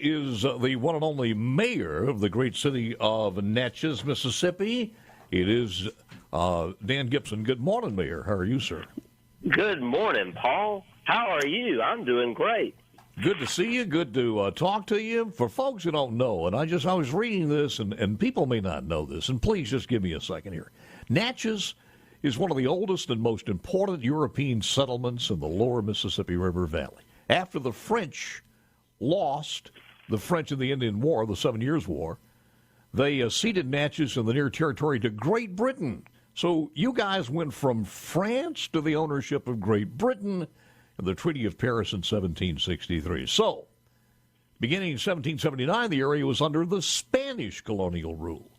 Is the one and only mayor of the great city of Natchez, Mississippi. It is Dan Gibson. Good morning, Mayor. How are you, sir? Good morning, Paul. How are you? I'm doing great. Good to see you. Good to talk to you. For folks who don't know, and I was reading this, and people may not know this, and please just give me a second here. Natchez is one of the oldest and most important European settlements in the lower Mississippi River Valley. After the French lost the French in the Indian War, the 7 Years' War, they ceded Natchez and the near territory to Great Britain. So you guys went from France to the ownership of Great Britain in the Treaty of Paris in 1763. So, beginning in 1779, the area was under the Spanish colonial rule.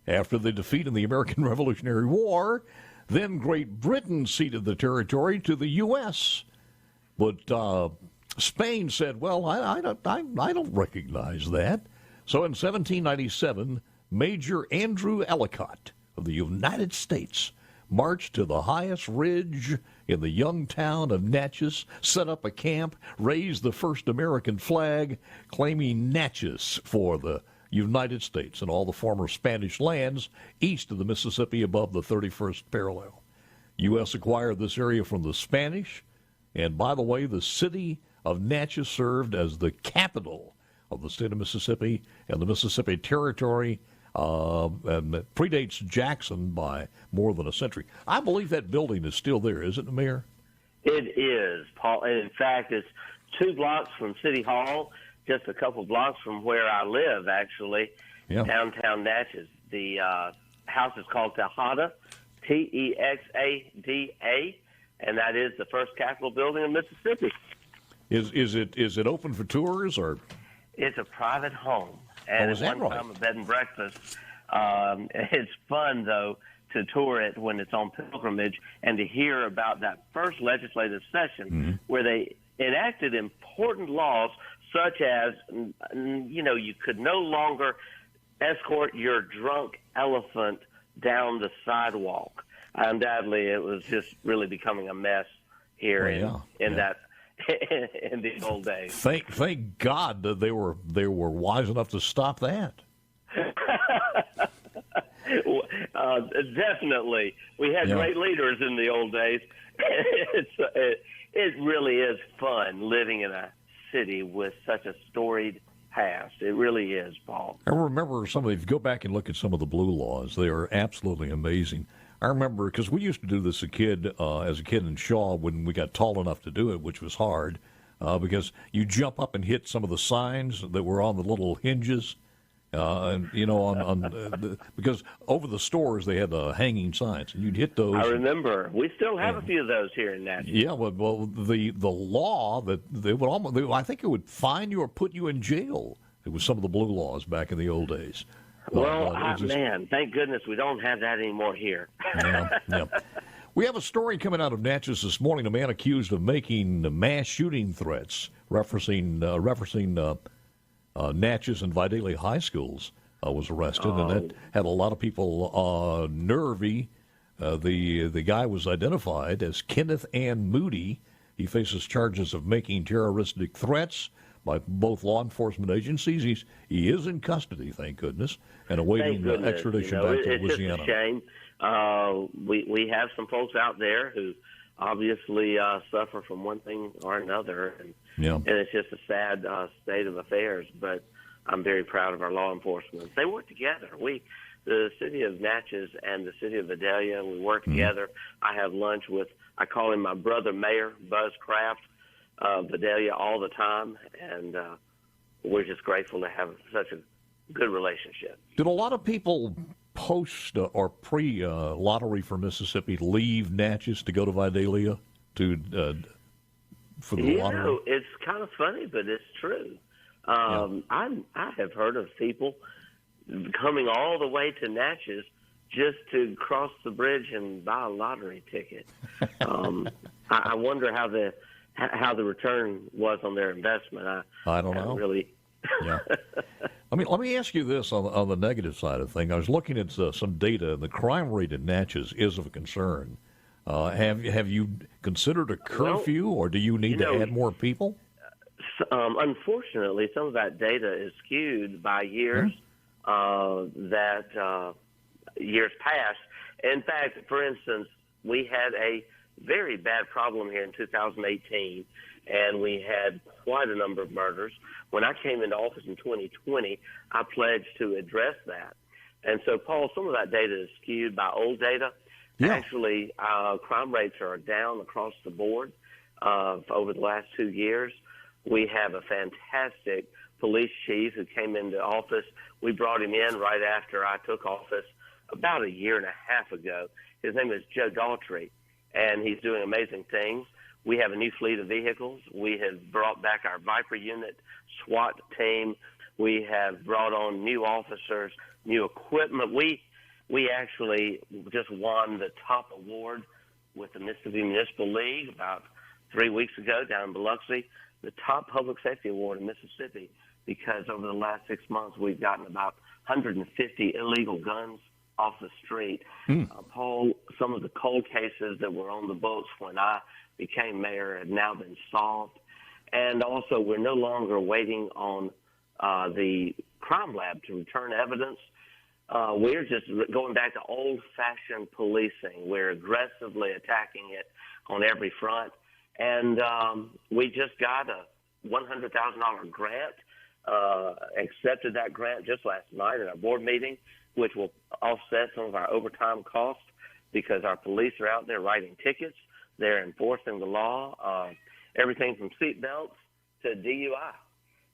After the defeat in the American Revolutionary War, then Great Britain ceded the territory to the U.S., but Spain said, well, I don't recognize that. So in 1797, Major Andrew Ellicott of the United States marched to the highest ridge in the young town of Natchez, set up a camp, raised the first American flag, claiming Natchez for the United States and all the former Spanish lands east of the Mississippi above the 31st parallel. U.S. acquired this area from the Spanish, and by the way, the city of Natchez served as the capital of the state of Mississippi and the Mississippi Territory, and it predates Jackson by more than a century. I believe that building is still there, isn't it, Mayor? It is, Paul. And in fact, it's 2 blocks from City Hall, just a couple blocks from where I live, actually, downtown Natchez. The house is called Texada, Texada, and that is the first Capitol building in Mississippi. Is it open for tours, or? It's a private home, and is at that one right? time a bed and breakfast. It's fun though to tour it when it's on pilgrimage and to hear about that first legislative session where they enacted important laws such as, you could no longer escort your drunk elephant down the sidewalk. Undoubtedly, it was just really becoming a mess here in that. In the old days. Thank God that they were wise enough to stop that. Definitely, we had great leaders in the old days. It really is fun living in a city with such a storied past. It really is, Paul. I remember if you go back and look at some of the blue laws, they are absolutely amazing. I remember, because we used to do this as a kid in Shaw when we got tall enough to do it, which was hard, because you jump up and hit some of the signs that were on the little hinges, because over the stores they had hanging signs, and you'd hit those. I remember. We still have a few of those here in Natchez. Yeah, well, the law that they would I think it would fine you or put you in jail. It was some of the blue laws back in the old days. Well, man, thank goodness we don't have that anymore here. Yeah. We have a story coming out of Natchez this morning. A man accused of making mass shooting threats, referencing Natchez and Vidalia high schools, was arrested, and that had a lot of people nervy. The guy was identified as Kenneth Ann Moody. He faces charges of making terroristic threats by both law enforcement agencies. He is in custody, thank goodness, and awaiting extradition back to Louisiana. It's just a shame. We have some folks out there who obviously suffer from one thing or another, and it's just a sad state of affairs. But I'm very proud of our law enforcement. They work together. The city of Natchez and the city of Vidalia, we work together. I have lunch with, I call him my brother mayor, Buzz Craft, Vidalia all the time, and we're just grateful to have such a good relationship. Did a lot of people post or pre-lottery for Mississippi leave Natchez to go to Vidalia for the lottery? It's kind of funny, but it's true. I have heard of people coming all the way to Natchez just to cross the bridge and buy a lottery ticket. I wonder how the return was on their investment. I don't know. Really. Yeah. Let me ask you this on the negative side of things. I was looking at some data. The crime rate in Natchez is of concern. Have you considered a curfew, or do you need to add more people? Unfortunately, some of that data is skewed by years years past. In fact, for instance, we had a very bad problem here in 2018, and we had quite a number of murders. When I came into office in 2020, I pledged to address that. And so, Paul, some of that data is skewed by old data. Yeah. Actually, crime rates are down across the board over the last 2 years. We have a fantastic police chief who came into office. We brought him in right after I took office about a year and a half ago. His name is Joe Daughtry, and he's doing amazing things. We have a new fleet of vehicles. We have brought back our Viper unit, SWAT team. We have brought on new officers, new equipment. We actually just won the top award with the Mississippi Municipal League about 3 weeks ago down in Biloxi, the top public safety award in Mississippi, because over the last 6 months we've gotten about 150 illegal guns off the street. Paul, some of the cold cases that were on the books when I became mayor have now been solved. And also, we're no longer waiting on the crime lab to return evidence. We're just going back to old-fashioned policing. We're aggressively attacking it on every front. And we just got a $100,000 grant, accepted that grant just last night at our board meeting, which will offset some of our overtime costs because our police are out there writing tickets. They're enforcing the law, everything from seat belts to DUI.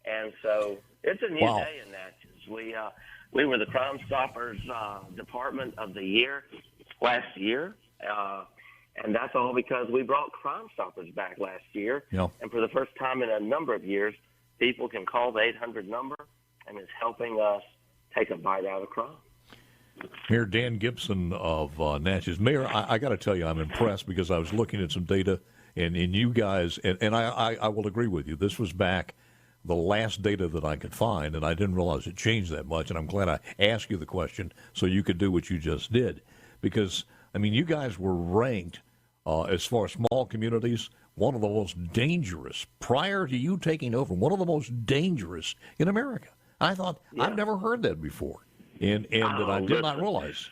And so it's a new day in Natchez. We were the Crime Stoppers Department of the Year last year, and that's all because we brought Crime Stoppers back last year. Yeah. And for the first time in a number of years, people can call the 800 number, and it's helping us take a bite out of crime. Mayor Dan Gibson of Natchez. Mayor, I got to tell you, I'm impressed because I was looking at some data, and you guys, and I will agree with you, this was back the last data that I could find, and I didn't realize it changed that much, and I'm glad I asked you the question so you could do what you just did. Because, I mean, you guys were ranked, as far as small communities, one of the most dangerous, prior to you taking over, one of the most dangerous in America. I thought, I've never heard that before. And that I did not realize.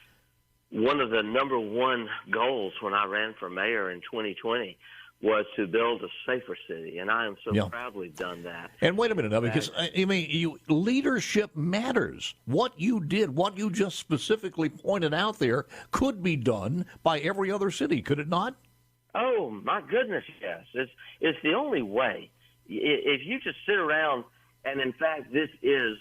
One of the number one goals when I ran for mayor in 2020 was to build a safer city, and I am so proud we've done that. And wait a minute now, because I mean, leadership matters. What you did, what you just specifically pointed out there, could be done by every other city, could it not? Oh my goodness, yes. It's the only way. If you just sit around, and in fact, this is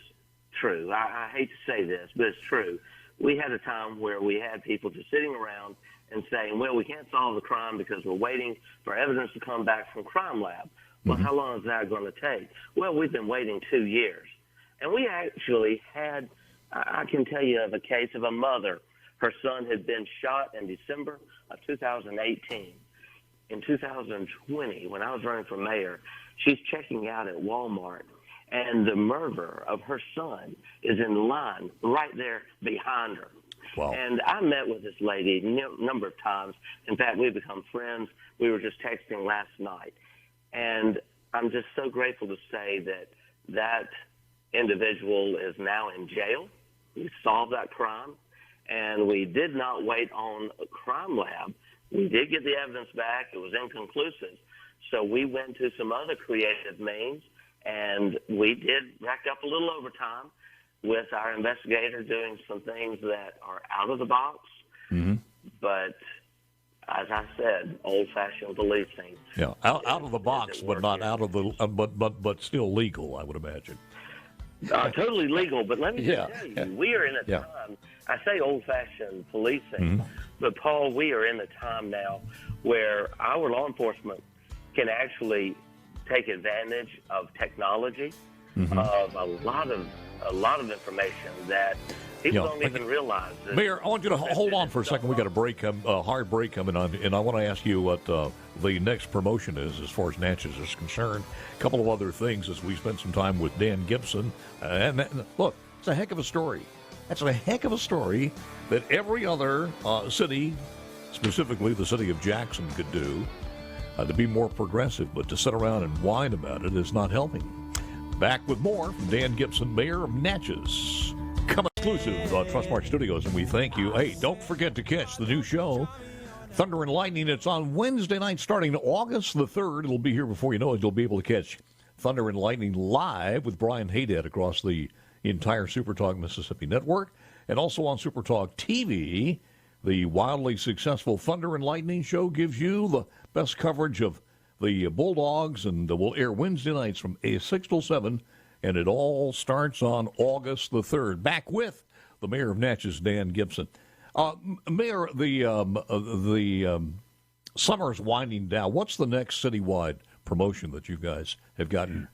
true. I hate to say this, but it's true. We had a time where we had people just sitting around and saying, well, we can't solve the crime because we're waiting for evidence to come back from crime lab. Well, how long is that going to take? Well, we've been waiting 2 years. And we actually had, I can tell you of a case of a mother. Her son had been shot in December of 2018. In 2020, when I was running for mayor, she's checking out at Walmart, and the murderer of her son is in line right there behind her. Wow. And I met with this lady a number of times. In fact, we've become friends. We were just texting last night. And I'm just so grateful to say that that individual is now in jail. We solved that crime. And we did not wait on a crime lab. We did get the evidence back. It was inconclusive. So we went to some other creative means, and we did rack up a little overtime with our investigator doing some things that are out of the box. But as I said, old-fashioned policing. Yeah, out of the box, but not out of the, but still legal, I would imagine. Totally legal, but let me tell you, we are in a time, I say old-fashioned policing, but Paul, we are in a time now where our law enforcement can actually take advantage of technology, of a lot of information that people don't even realize. Mayor, I want you to hold on for a second. We got a break, a hard break coming on, and I want to ask you what the next promotion is as far as Natchez is concerned. A couple of other things as we spent some time with Dan Gibson. And look, it's a heck of a story. That's a heck of a story that every other city, specifically the city of Jackson, could do. to be more progressive, but to sit around and whine about it is not helping. Back with more from Dan Gibson, mayor of Natchez. Come exclusive Trustmark Studios, and we thank you. Hey, don't forget to catch the new show, Thunder and Lightning. It's on Wednesday night starting August the 3rd. It'll be here before you know it. You'll be able to catch Thunder and Lightning live with Brian Haydad across the entire SuperTalk Mississippi network, and also on SuperTalk TV. The wildly successful Thunder and Lightning show gives you the best coverage of the Bulldogs, and will air Wednesday nights from 6 till 7. And it all starts on August the 3rd. Back with the mayor of Natchez, Dan Gibson. Mayor, the summer's winding down. What's the next citywide promotion that you guys have gotten?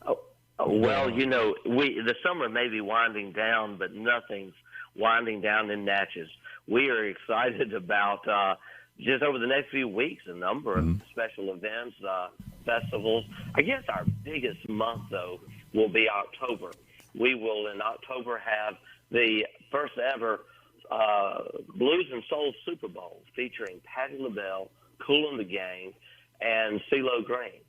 Well, the summer may be winding down, but nothing's winding down in Natchez. We are excited about just over the next few weeks a number of special events, festivals. I guess our biggest month, though, will be October. We will, in October, have the first ever Blues and Soul Super Bowl featuring Patti LaBelle, Kool and the Gang, and CeeLo Green.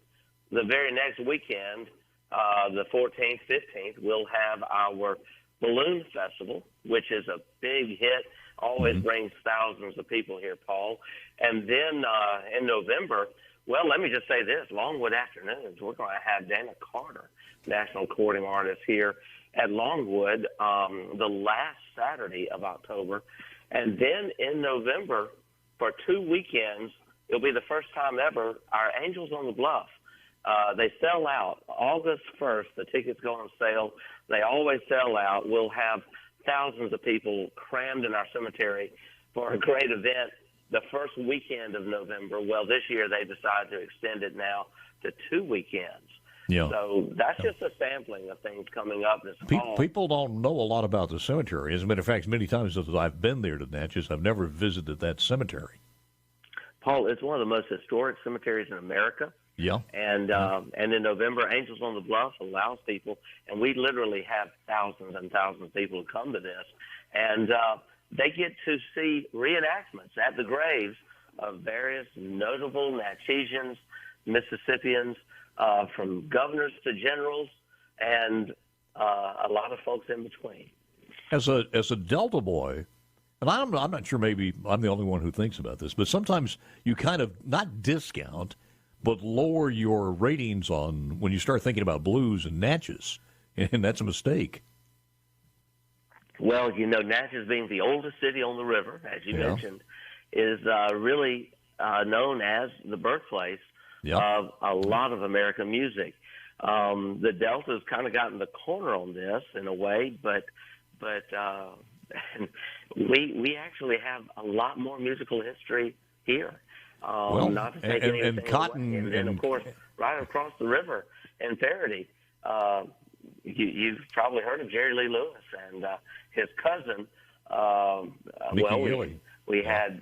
The very next weekend, the 14th, 15th, we'll have our Balloon Festival, which is a big hit, always brings thousands of people here, Paul. And then in November, well, let me just say this, Longwood Afternoons, we're going to have Dana Carter, national courting artist, here at Longwood the last Saturday of October. And then in November, for 2 weekends, it'll be the first time ever, our Angels on the Bluff. They sell out August 1st. The tickets go on sale. They always sell out. We'll have thousands of people crammed in our cemetery for a great event the first weekend of November. Well, this year they decided to extend it now to 2 weekends. Yeah. So that's just a sampling of things coming up this fall. People don't know a lot about the cemetery. As a matter of fact, many times as I've been there to Natchez, I've never visited that cemetery. Paul, it's one of the most historic cemeteries in America. Yeah. And in November, Angels on the Bluff allows people, and we literally have thousands and thousands of people who come to this, and they get to see reenactments at the graves of various notable Natchezians, Mississippians, from governors to generals, and a lot of folks in between. As a Delta boy, and I'm not sure, maybe I'm the only one who thinks about this, but sometimes you kind of not discount, but lower your ratings on when you start thinking about blues and Natchez, and that's a mistake. Well, Natchez, being the oldest city on the river, as you mentioned, is really known as the birthplace of a lot of American music. The Delta's kind of gotten the corner on this in a way, but we actually have a lot more musical history here. Not to take anything Cotton, away. And then, of course, right across the river in Faraday, you've probably heard of Jerry Lee Lewis and his cousin. We had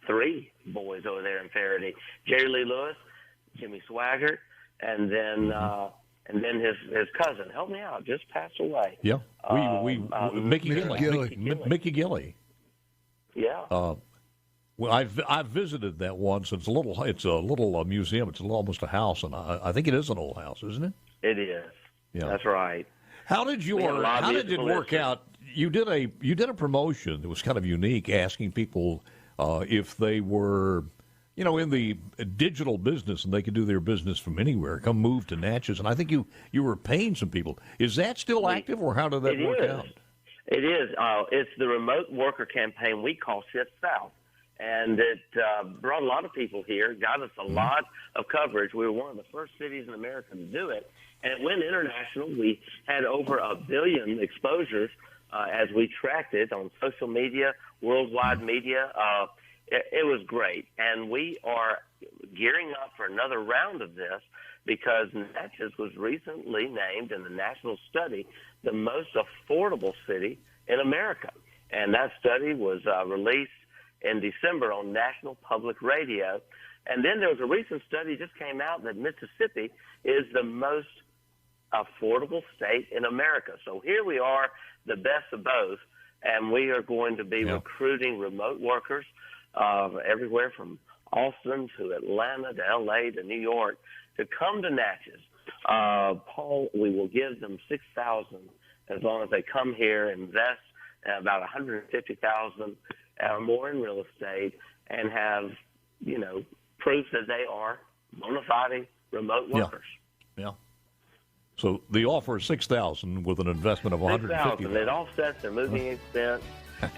3 boys over there in Faraday: Jerry Lee Lewis, Jimmy Swaggart, and then his cousin. Help me out, just passed away. Yeah, Mickey Gilley. Yeah. Well, I've visited that once. It's a little museum. It's almost a house, and I think it is an old house, isn't it? It is. Yeah, that's right. How did it work out? You did a promotion that was kind of unique, asking people if they were, in the digital business and they could do their business from anywhere, come move to Natchez, and I think you were paying some people. Is that still active, or how did that work out? It is. It's the remote worker campaign we call Shift South. And it brought a lot of people here, got us a lot of coverage. We were one of the first cities in America to do it. And it went international. We had over 1 billion exposures as we tracked it on social media, worldwide media. It was great. And we are gearing up for another round of this because Natchez was recently named in the national study the most affordable city in America. And that study was released in December on National Public Radio. And then there was a recent study just came out that Mississippi is the most affordable state in America. So here we are, the best of both, and we are going to be recruiting remote workers everywhere from Austin to Atlanta to L.A. to New York to come to Natchez. Paul, we will give them $6,000 as long as they come here, invest about $150,000 or more in real estate, and have, proof that they are bona fide remote workers. Yeah. So the offer is $6,000 with an investment of $150,000. It offsets their moving expense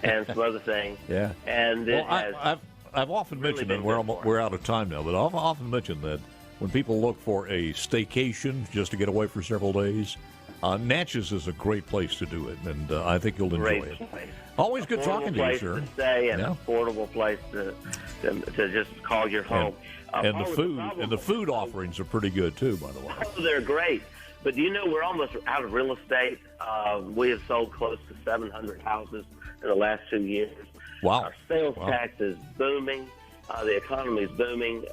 and some other things. Yeah. And I've often mentioned, and we're out of time now, but I've often mentioned that when people look for a staycation just to get away for several days, Natchez is a great place to do it, and I think you'll enjoy it. Place. Always good talking to you, sir. Place to stay and an affordable place to just call your home. And the food offerings are pretty good too, by the way. Oh, they're great. But do you know we're almost out of real estate? We have sold close to 700 houses in the last 2 years. Wow. Our sales tax is booming. The economy is booming.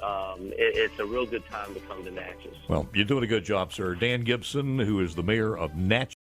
It's a real good time to come to Natchez. Well, you're doing a good job, sir. Dan Gibson, who is the mayor of Natchez.